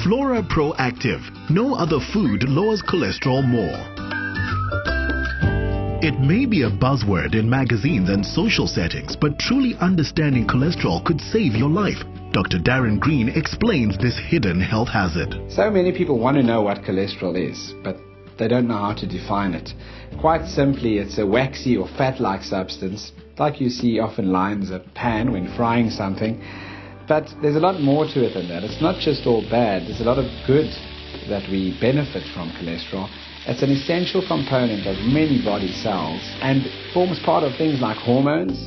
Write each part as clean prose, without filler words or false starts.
Flora Proactive. No other food lowers cholesterol more. It may be a buzzword in magazines and social settings, but truly understanding cholesterol could save your life. Dr. Darren Green explains this hidden health hazard. So many people want to know what cholesterol is, but they don't know how to define it. Quite simply, it's a waxy or fat-like substance, like you see often lines a pan when frying something. But there's a lot more to it than that. It's not just all bad. There's a lot of good that we benefit from cholesterol. It's an essential component of many body cells and forms part of things like hormones,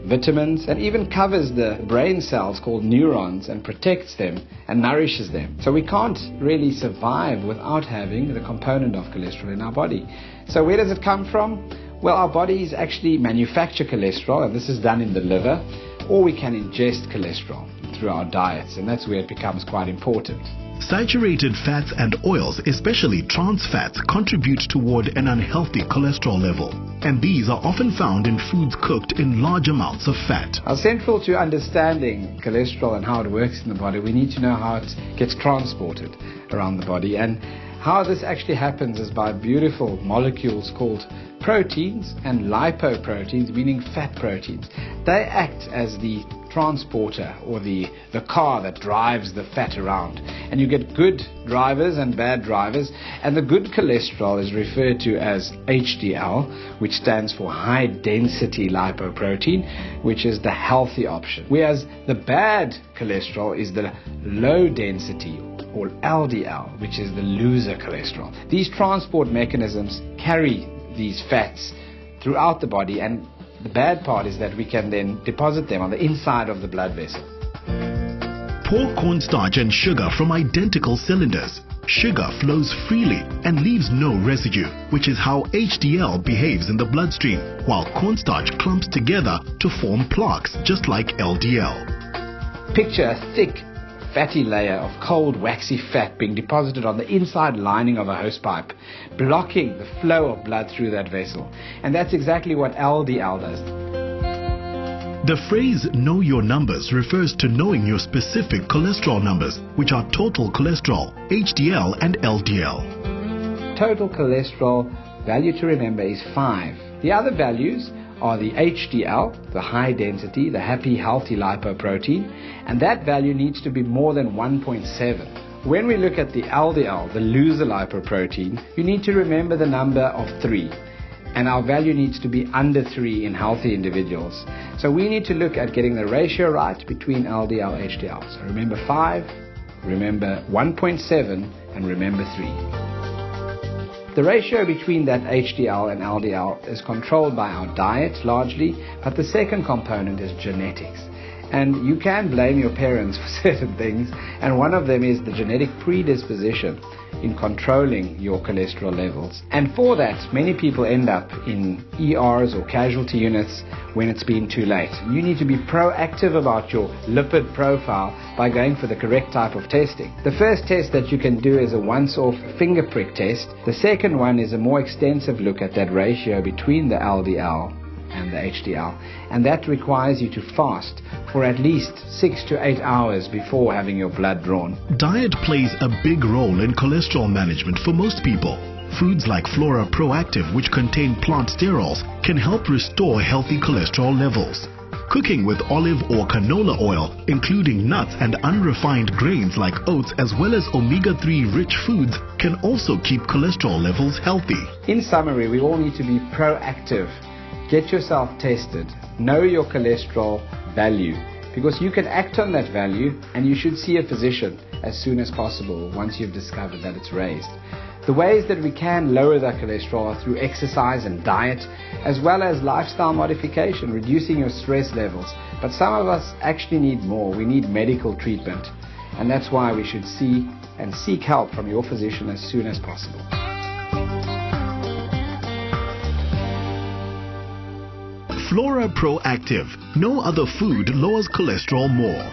vitamins, and even covers the brain cells called neurons and protects them and nourishes them. So we can't really survive without having the component of cholesterol in our body. So where does it come from? Well, our bodies actually manufacture cholesterol, and this is done in the liver, or we can ingest cholesterol through our diets, and that's where it becomes quite important. Saturated fats and oils, especially trans fats, contribute toward an unhealthy cholesterol level, and these are often found in foods cooked in large amounts of fat. Now, central to understanding cholesterol and how it works in the body, we need to know how it gets transported around the body, and how this actually happens is by beautiful molecules called proteins and lipoproteins, meaning fat proteins. They act as the transporter or the car that drives the fat around, and you get good drivers and bad drivers, and the good cholesterol is referred to as HDL, which stands for high density lipoprotein, which is the healthy option, whereas the bad cholesterol is the low density or LDL, which is the loser cholesterol. These transport mechanisms carry these fats throughout the body, and the bad part is that we can then deposit them on the inside of the blood vessel. Pour cornstarch and sugar from identical cylinders. Sugar flows freely and leaves no residue, which is how HDL behaves in the bloodstream, while cornstarch clumps together to form plaques, just like LDL. Picture a thick, fatty layer of cold, waxy fat being deposited on the inside lining of a hosepipe, blocking the flow of blood through that vessel. And that's exactly what LDL does. The phrase "know your numbers" refers to knowing your specific cholesterol numbers, which are total cholesterol, HDL and LDL. Total cholesterol value to remember is 5. The other values are the HDL, the high density, the happy, healthy lipoprotein, and that value needs to be more than 1.7. When we look at the LDL, the loser lipoprotein, you need to remember the number of 3. And our value needs to be under 3 in healthy individuals. So we need to look at getting the ratio right between LDL and HDL. So remember 5, remember 1.7, and remember 3. The ratio between that HDL and LDL is controlled by our diet largely, but the second component is genetics. And you can blame your parents for certain things, and one of them is the genetic predisposition in controlling your cholesterol levels. And for that, many people end up in ERs or casualty units when it's been too late. You need to be proactive about your lipid profile by going for the correct type of testing. The first test that you can do is a once-off finger prick test. The second one is a more extensive look at that ratio between the LDL and the HDL, and that requires you to fast for at least 6 to 8 hours before having your blood drawn. Diet plays a big role in cholesterol management for most people. Foods like Flora Proactive, which contain plant sterols, can help restore healthy cholesterol levels. Cooking with olive or canola oil, including nuts and unrefined grains like oats, as well as omega-3 rich foods, can also keep cholesterol levels healthy. In summary, we all need to be proactive. Get yourself tested. Know your cholesterol value, because you can act on that value, and you should see a physician as soon as possible once you've discovered that it's raised. The ways that we can lower that cholesterol are through exercise and diet, as well as lifestyle modification, reducing your stress levels. But some of us actually need more. We need medical treatment, and that's why we should see and seek help from your physician as soon as possible. Flora Proactive. No other food lowers cholesterol more.